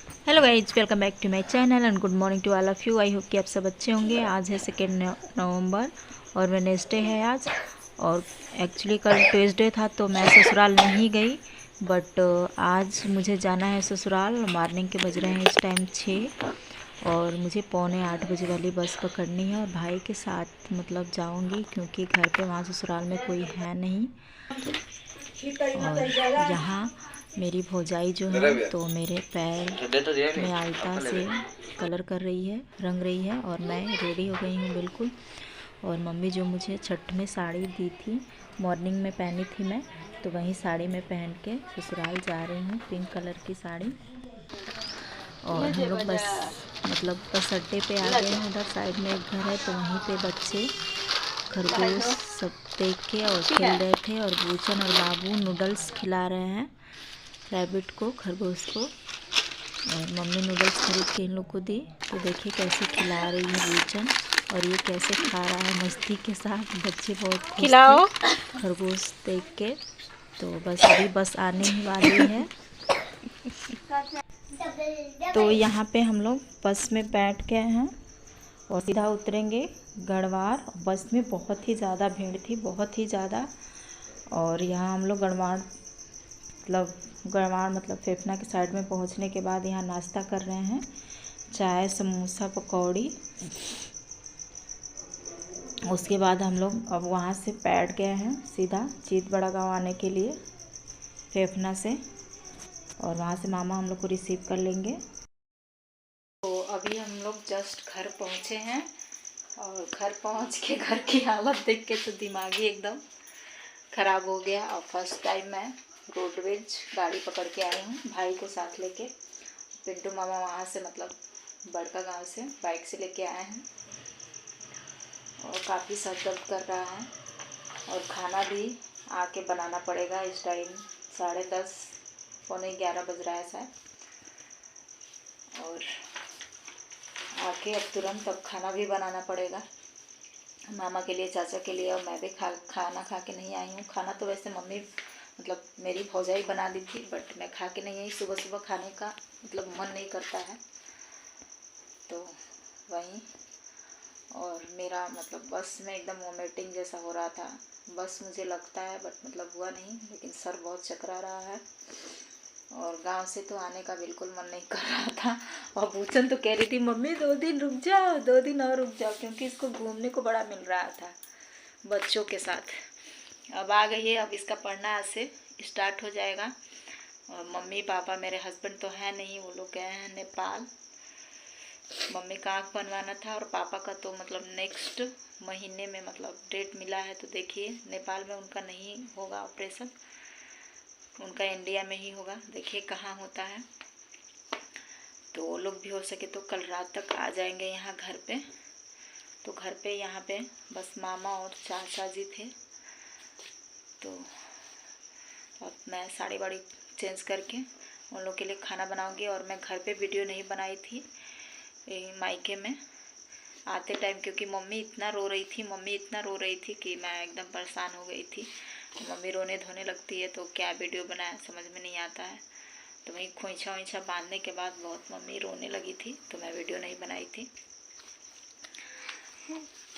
Hello guys, welcome back to my channel and good morning to all of you. I hope कि आप सब अच्छे होंगे। आज है 2 नवंबर और वेडनेसडे है आज। और एक्चुअली कल ट्यूसडे था तो मैं ससुराल नहीं गई, बट आज मुझे जाना है ससुराल। मॉर्निंग के बज रहे हैं इस टाइम 6 और मुझे 7:45 वाली बस पकड़नी है और भाई के साथ मतलब जाऊंगी, क्योंकि घर पे वहाँ ससुराल में कोई है नहीं। और यहाँ मेरी भौजाई जो है तो मेरे पैर में आलता से कलर कर रही है, रंग रही है, और मैं रेडी हो गई हूँ बिल्कुल। और मम्मी जो मुझे छठ में साड़ी दी थी, मॉर्निंग में पहनी थी मैं, तो वही साड़ी में पहन के ससुराल जा रही हूँ, पिंक कलर की साड़ी। और हम लोग बस अड्डे पे आ गए हैं। उधर साइड में एक घर है तो वहीं पे बच्चे खरगोश सब देख के और खेल रहे थे, और बूचन और बाबू नूडल्स खिला रहे हैं रैबिट को, खरगोश को। और मम्मी नूडल्स खरीद के इन लोग को दी, तो देखिए कैसे खिला रही है बूचन, और ये कैसे खा रहा है मस्ती के साथ। बच्चे बहुत खुश थे खरगोश देख के। तो बस अभी बस आने ही वाली है। तो यहाँ पे हम लोग बस में बैठ गए हैं और सीधा उतरेंगे गढ़वार। बस में बहुत ही ज़्यादा भीड़ थी, बहुत ही ज़्यादा। और यहाँ हम लोग गढ़वार मतलब फेफना के साइड में पहुँचने के बाद यहाँ नाश्ता कर रहे हैं, चाय समोसा पकौड़ी। उसके बाद हम लोग अब वहाँ से बैठ गए हैं सीधा चीतबड़ा गाँव आने के लिए फेफना से, और वहाँ से मामा हम लोग को रिसीव कर लेंगे। तो अभी हम लोग जस्ट घर पहुँचे हैं, और घर पहुँच के घर की हालत देख के तो दिमाग ही एकदम ख़राब हो गया। और फर्स्ट टाइम मैं रोडवेज गाड़ी पकड़ के आई हूँ भाई को साथ लेके। पिंटू मामा वहाँ से मतलब बड़का गांव से बाइक से लेके आए हैं, और काफ़ी सर दर्द कर रहा है। और खाना भी आके बनाना पड़ेगा। इस टाइम 10:30 पौने 11 बज रहा है शायद। और आके अब तुरंत अब खाना भी बनाना पड़ेगा मामा के लिए, चाचा के लिए। और मैं भी खाना खा के नहीं आई हूँ। खाना तो वैसे मम्मी मतलब मेरी भौजाई बना दी थी, बट मैं खा के नहीं आई। सुबह सुबह खाने का मतलब मन नहीं करता है, तो वहीं। और मेरा मतलब बस में एकदम वोमिटिंग जैसा हो रहा था। बस मुझे लगता है बट मतलब हुआ नहीं, लेकिन सर बहुत चकरा रहा है। और गांव से तो आने का बिल्कुल मन नहीं कर रहा था। और बूचन तो कह रही थी मम्मी 2 दिन रुक जाओ, 2 दिन और रुक जाओ, क्योंकि इसको घूमने को बड़ा मिल रहा था बच्चों के साथ। अब आ गई है, अब इसका पढ़ना आज से स्टार्ट हो जाएगा। और मम्मी पापा मेरे हस्बैंड तो है नहीं, वो लोग गए हैं नेपाल। मम्मी का आँख बनवाना था, और पापा का तो मतलब नेक्स्ट महीने में मतलब डेट मिला है। तो देखिए नेपाल में उनका नहीं होगा ऑपरेशन, उनका इंडिया में ही होगा। देखिए कहाँ होता है। तो वो लोग भी हो सके तो कल रात तक आ जाएंगे यहाँ घर पे। तो घर पे यहाँ पे बस मामा और चाचा जी थे। तो अब मैं साड़ी वाड़ी चेंज करके उन लोग के लिए खाना बनाऊंगी। और मैं घर पे वीडियो नहीं बनाई थी मायके में आते टाइम, क्योंकि मम्मी इतना रो रही थी कि मैं एकदम परेशान हो गई थी। मम्मी रोने धोने लगती है तो क्या वीडियो बनाए समझ में नहीं आता है। तो वहीं खोइंछा वोइंछा बांधने के बाद बहुत मम्मी रोने लगी थी, तो मैं वीडियो नहीं बनाई थी।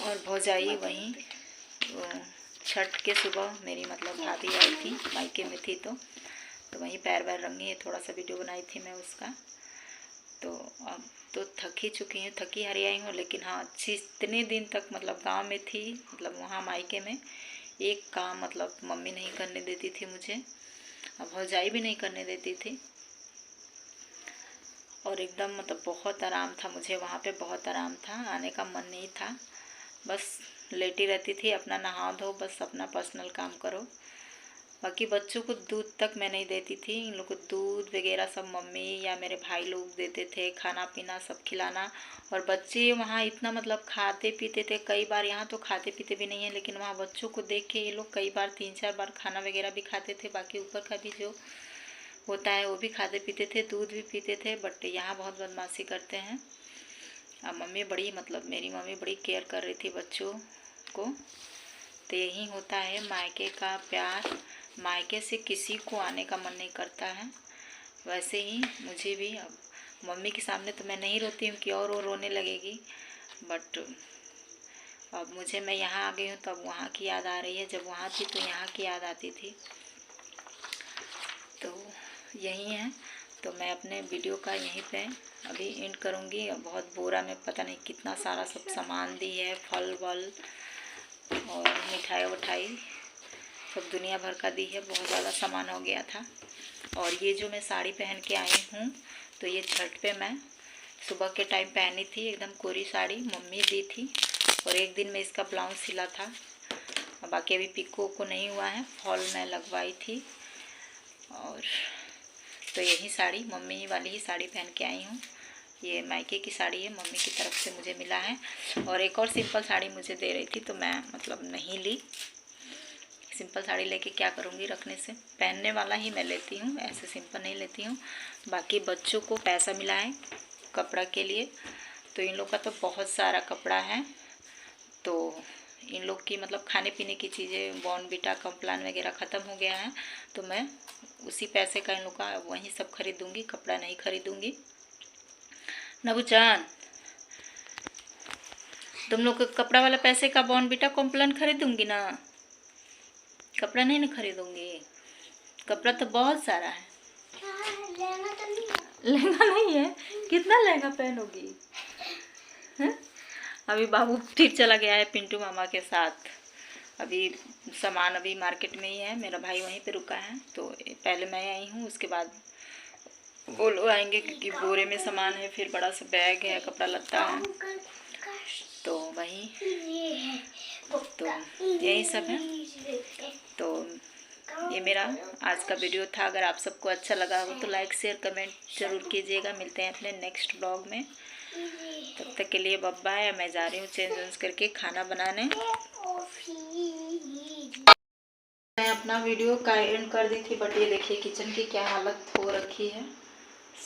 और भौजाई वहीं छठ के सुबह मेरी मतलब भाभी आई थी, मायके में थी, तो वहीं पैर वैर रंगी, थोड़ा सा वीडियो बनाई थी मैं उसका। तो अब तो थक ही चुकी हूँ, थकी हारी आई हूँ। लेकिन हाँ अच्छी इतने दिन तक मतलब गांव में थी, मतलब वहाँ मायके में एक काम मतलब मम्मी नहीं करने देती थी मुझे, अब भौजाई भी नहीं करने देती थी। और एकदम मतलब बहुत आराम था मुझे वहाँ पे, बहुत आराम था, आने का मन नहीं था। बस लेटी रहती थी, अपना नहा धो, बस अपना पर्सनल काम करो। बाकी बच्चों को दूध तक मैं नहीं देती थी। इन लोग को दूध वगैरह सब मम्मी या मेरे भाई लोग देते थे, खाना पीना सब खिलाना। और बच्चे वहाँ इतना मतलब खाते पीते थे। कई बार यहाँ तो खाते पीते भी नहीं है, लेकिन वहाँ बच्चों को देख के ये लोग कई बार 3-4 बार खाना वगैरह भी खाते थे। बाकी ऊपर का भी जो होता है वो भी खाते पीते थे, दूध भी पीते थे। बट यहाँ बहुत बदमाशी करते हैं। अब मम्मी बड़ी मतलब मेरी मम्मी बड़ी केयर कर रही थी बच्चों को। तो यही होता है मायके का प्यार, मायके से किसी को आने का मन नहीं करता है। वैसे ही मुझे भी अब मम्मी के सामने तो मैं नहीं रोती हूँ कि और वो रोने लगेगी, बट अब मैं यहाँ आ गई हूँ तब वहाँ की याद आ रही है। जब वहाँ थी तो यहाँ की याद आती थी। तो यही है, तो मैं अपने वीडियो का यहीं पे अभी एंड करूँगी। बहुत बोरा में पता नहीं कितना सारा सब सामान दी है, फल वल और मिठाई वठाई सब दुनिया भर का दी है। बहुत ज़्यादा सामान हो गया था। और ये जो मैं साड़ी पहन के आई हूँ, तो ये छठ पे मैं सुबह के टाइम पहनी थी, एकदम कोरी साड़ी मम्मी दी थी। और एक दिन में इसका ब्लाउज सिला था, बाकी अभी पिको को नहीं हुआ है, फॉल में लगवाई थी। और तो यही साड़ी मम्मी वाली ही साड़ी पहन के आई हूँ। ये मायके की साड़ी है, मम्मी की तरफ से मुझे मिला है। और एक और सिंपल साड़ी मुझे दे रही थी, तो मैं नहीं ली। सिंपल साड़ी लेके क्या करूँगी, रखने से पहनने वाला ही मैं लेती हूँ, ऐसे सिंपल नहीं लेती हूँ। बाकी बच्चों को पैसा मिला है कपड़ा के लिए, तो इन लोग का तो बहुत सारा कपड़ा है। तो इन लोग की खाने पीने की चीज़ें, बॉर्नविटा, कॉम्प्लान वगैरह ख़त्म हो गया है, तो मैं उसी पैसे का इन लोग का वहीं सब खरीदूँगी, कपड़ा नहीं खरीदूँगी। नबूचान, तुम लोग के कपड़ा वाला पैसे का बॉर्नविटा, कॉम्प्लान खरीदूँगी ना, कपड़ा नहीं ना खरीदूँगी। कपड़ा तो बहुत सारा है। लहंगा नहीं है, कितना लहंगा पहनोगी? अभी बाबू फिर चला गया है पिंटू मामा के साथ। अभी सामान अभी मार्केट में ही है, मेरा भाई वहीं पे रुका है। तो पहले मैं आई हूँ, उसके बाद वो लोग आएंगे, क्योंकि बोरे में सामान है, फिर बड़ा सा बैग है, कपड़ा लत्ता है, तो वही तो यही सब है। तो ये मेरा आज का वीडियो था। अगर आप सबको अच्छा लगा हो तो लाइक शेयर कमेंट जरूर कीजिएगा। मिलते हैं अपने नेक्स्ट ब्लॉग में, तब तक के लिए बाय बाय। मैं जा रही हूँ चेंज वेंज करके खाना बनाने। मैं अपना वीडियो का एंड कर दी थी, बट ये देखिए किचन की क्या हालत हो रखी है।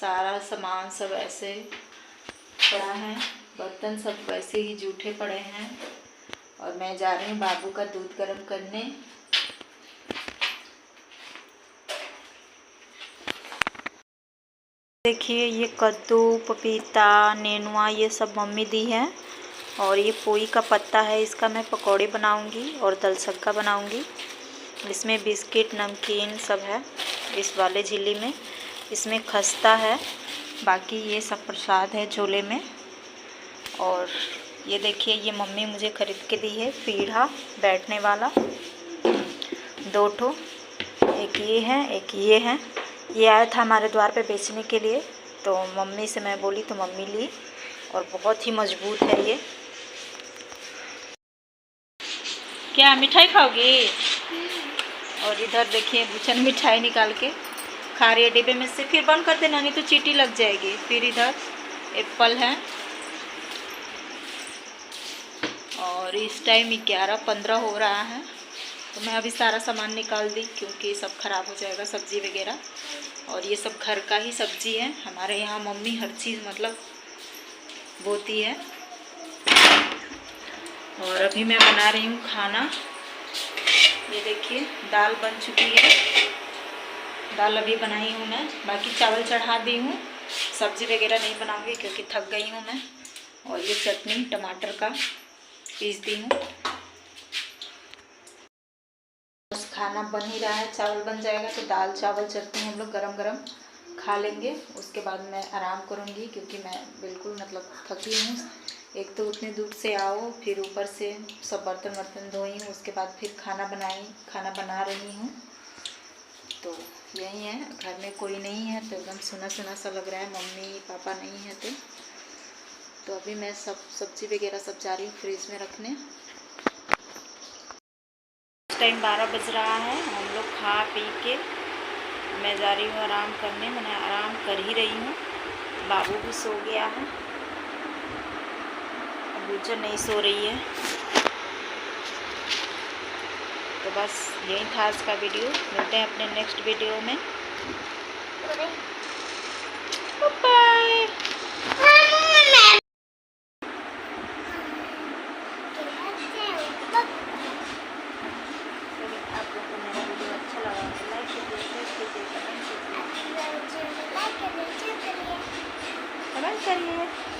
सारा सामान सब ऐसे पड़ा है, बर्तन सब वैसे ही जूठे पड़े हैं। और मैं जा रही हूँ बाबू का दूध गर्म करने। देखिए ये कद्दू, पपीता, नेनुआ ये सब मम्मी दी है। और ये पोई का पत्ता है, इसका मैं पकौड़े बनाऊंगी और दलसक्का बनाऊंगी। इसमें बिस्किट, नमकीन सब है इस वाले झिल्ली में। इसमें खस्ता है, बाकी ये सब प्रसाद है झोले में। और ये देखिए ये मम्मी मुझे ख़रीद के दी है पीढ़ा बैठने वाला, 2 ठो, एक ये है एक ये है। ये आया था हमारे द्वार पे बेचने के लिए, तो मम्मी से मैं बोली तो मम्मी ली। और बहुत ही मजबूत है ये। क्या मिठाई खाओगी? और इधर देखिए बुचन मिठाई निकाल के खा रही है डिब्बे में से। फिर बंद कर देना, नहीं तो चींटी लग जाएगी। फिर इधर एप्पल है। और इस टाइम 11:15 हो रहा है, तो मैं अभी सारा सामान निकाल दी, क्योंकि सब ख़राब हो जाएगा सब्ज़ी वगैरह। और ये सब घर का ही सब्ज़ी है, हमारे यहाँ मम्मी हर चीज़ बोती है। और अभी मैं बना रही हूँ खाना। ये देखिए दाल बन चुकी है, दाल अभी बनाई हूँ मैं। बाकी चावल चढ़ा दी हूँ, सब्ज़ी वगैरह नहीं बनाऊँगी क्योंकि थक गई हूँ मैं। और ये चटनी टमाटर का पीस दी हूँ। बस खाना बन ही रहा है, चावल बन जाएगा तो दाल चावल चटनी हम लोग गरम गरम खा लेंगे। उसके बाद मैं आराम करूँगी, क्योंकि मैं बिल्कुल थकी हूँ। एक तो उतने दूर से आओ, फिर ऊपर से सब बर्तन वर्तन धोई हूँ, उसके बाद फिर खाना बना रही हूँ। तो यही है, घर में कोई नहीं है तो एकदम सुना सुना सा लग रहा है। मम्मी पापा नहीं है तो अभी मैं सब सब्जी वगैरह सब जा रही हूँ फ्रिज में रखने। इस टाइम 12 बज रहा है। हम लोग खा पी के मैं जा रही हूँ आराम करने। मैंने आराम कर ही रही हूँ। बाबू भी सो गया है, बूचर नहीं सो रही है। तो बस यही था आज का वीडियो। मिलते हैं अपने नेक्स्ट वीडियो में। बाय। आप लोग को मेरा वीडियो अच्छा लगा तो लाइक कीजिए, शेयर कीजिए, कमेंट कीजिए। कमेंट करिए।